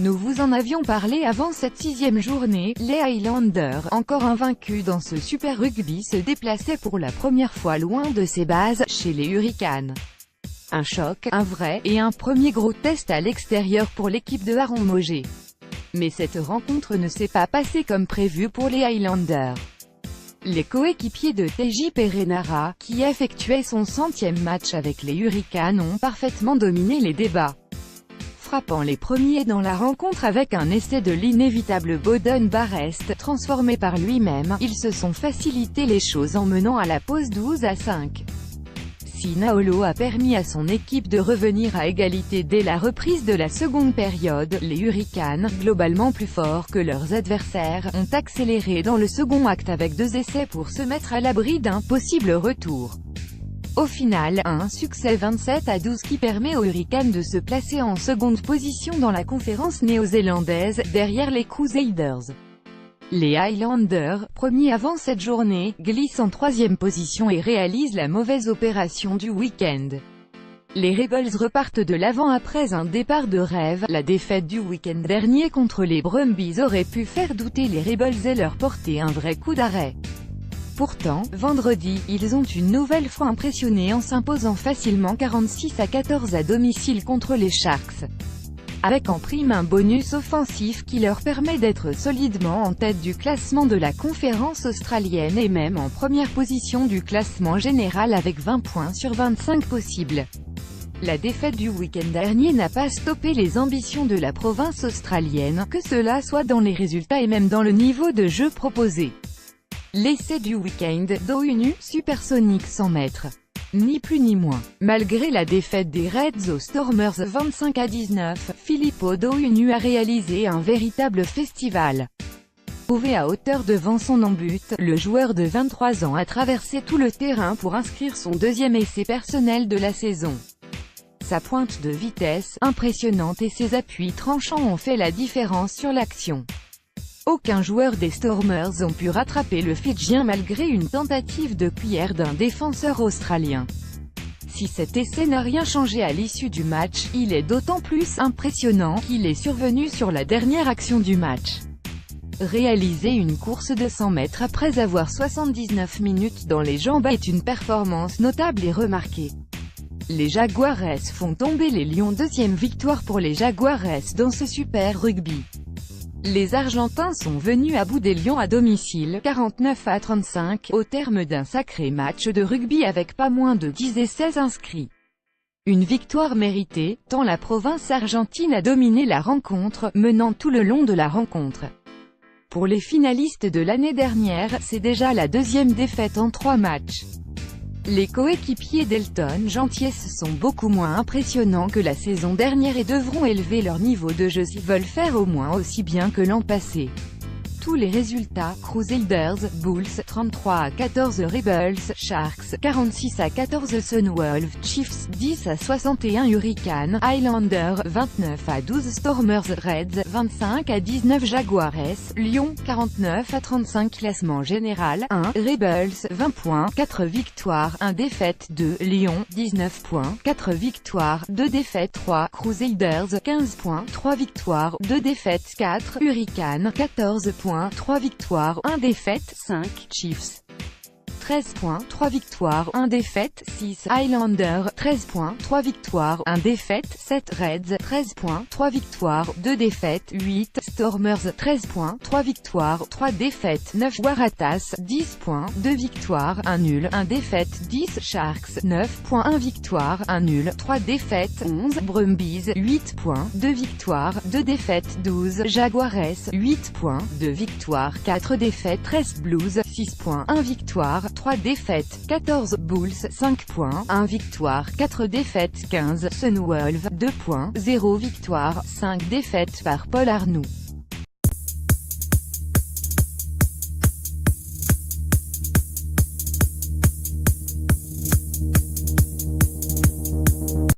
Nous vous en avions parlé avant cette 6e journée, les Highlanders, encore invaincus dans ce Super Rugby, se déplaçaient pour la première fois loin de ses bases, chez les Hurricanes. Un choc, un vrai, et un premier gros test à l'extérieur pour l'équipe de Aaron Mauger. Mais cette rencontre ne s'est pas passée comme prévu pour les Highlanders. Les coéquipiers de Teji Perenara, qui effectuait son 100e match avec les Hurricanes, ont parfaitement dominé les débats. Frappant les premiers dans la rencontre avec un essai de l'inévitable Beauden Barrest, transformé par lui-même, ils se sont facilité les choses en menant à la pause 12-5. Si Naolo a permis à son équipe de revenir à égalité dès la reprise de la seconde période, les Hurricanes, globalement plus forts que leurs adversaires, ont accéléré dans le second acte avec 2 essais pour se mettre à l'abri d'un possible retour. Au final, un succès 27-12 qui permet aux Hurricanes de se placer en seconde position dans la conférence néo-zélandaise, derrière les Crusaders. Les Highlanders, premiers avant cette journée, glissent en 3e position et réalisent la mauvaise opération du week-end. Les Rebels repartent de l'avant après un départ de rêve. La défaite du week-end dernier contre les Brumbies aurait pu faire douter les Rebels et leur porter un vrai coup d'arrêt. Pourtant, vendredi, ils ont une nouvelle fois impressionné en s'imposant facilement 46-14 à domicile contre les Sharks. Avec en prime un bonus offensif qui leur permet d'être solidement en tête du classement de la conférence australienne et même en première position du classement général avec 20 points sur 25 possibles. La défaite du week-end dernier n'a pas stoppé les ambitions de la province australienne, que cela soit dans les résultats et même dans le niveau de jeu proposé. L'essai du week-end, d'Ounu, supersonique 100 mètres. Ni plus ni moins. Malgré la défaite des Reds aux Stormers 25-19, Filippo d'Ounu a réalisé un véritable festival. Trouvé à hauteur devant son en-but, le joueur de 23 ans a traversé tout le terrain pour inscrire son 2e essai personnel de la saison. Sa pointe de vitesse, impressionnante et ses appuis tranchants ont fait la différence sur l'action. Aucun joueur des Stormers n'a pu rattraper le Fidjien malgré une tentative de cuillère d'un défenseur australien. Si cet essai n'a rien changé à l'issue du match, il est d'autant plus impressionnant qu'il est survenu sur la dernière action du match. Réaliser une course de 100 mètres après avoir 79 minutes dans les jambes est une performance notable et remarquée. Les Jaguares font tomber les Lions. 2e victoire pour les Jaguares dans ce Super Rugby. Les Argentins sont venus à bout des Lions à domicile, 49-35, au terme d'un sacré match de rugby avec pas moins de 10 essais inscrits. Une victoire méritée, tant la province argentine a dominé la rencontre, menant tout le long de la rencontre. Pour les finalistes de l'année dernière, c'est déjà la 2e défaite en 3 matchs. Les coéquipiers d'Elton Gentiès sont beaucoup moins impressionnants que la saison dernière et devront élever leur niveau de jeu s'ils veulent faire au moins aussi bien que l'an passé. Tous les résultats: Crusaders, Bulls, 33-14 Rebels, Sharks, 46-14 Sunwolves, Chiefs, 10-61 Hurricanes, Highlanders, 29-12 Stormers, Reds, 25-19 Jaguares, Lions, 49-35 Classement général, 1, Rebels, 20 points, 4 victoires, 1 défaite, 2, Lions, 19 points, 4 victoires, 2 défaites, 3, Crusaders, 15 points, 3 victoires, 2 défaites, 4, Hurricanes, 14 points, 3 victoires, 1 défaite, 5, Chiefs. 13 points, 3 victoires, 1 défaite, 6, Highlanders, 13 points, 3 victoires, 1 défaite, 7, Reds, 13 points, 3 victoires, 2 défaites, 8, Stormers, 13 points, 3 victoires, 3 défaites, 9, Waratahs, 10 points, 2 victoires, 1 nul, 1 défaite, 10, Sharks, 9 points, 1 victoire, 1 nul, 3 défaites, 11, Brumbies, 8 points, 2 victoires, 2 défaites, 12, Jaguares, 8 points, 2 victoires, 4 défaites, 13, Blues, 6 points, 1 victoire, 3 défaites, 14, Bulls, 5 points, 1 victoire, 4 défaites, 15, Sunwolves, 2 points, 0 victoire, 5 défaites par Paul Arnoux.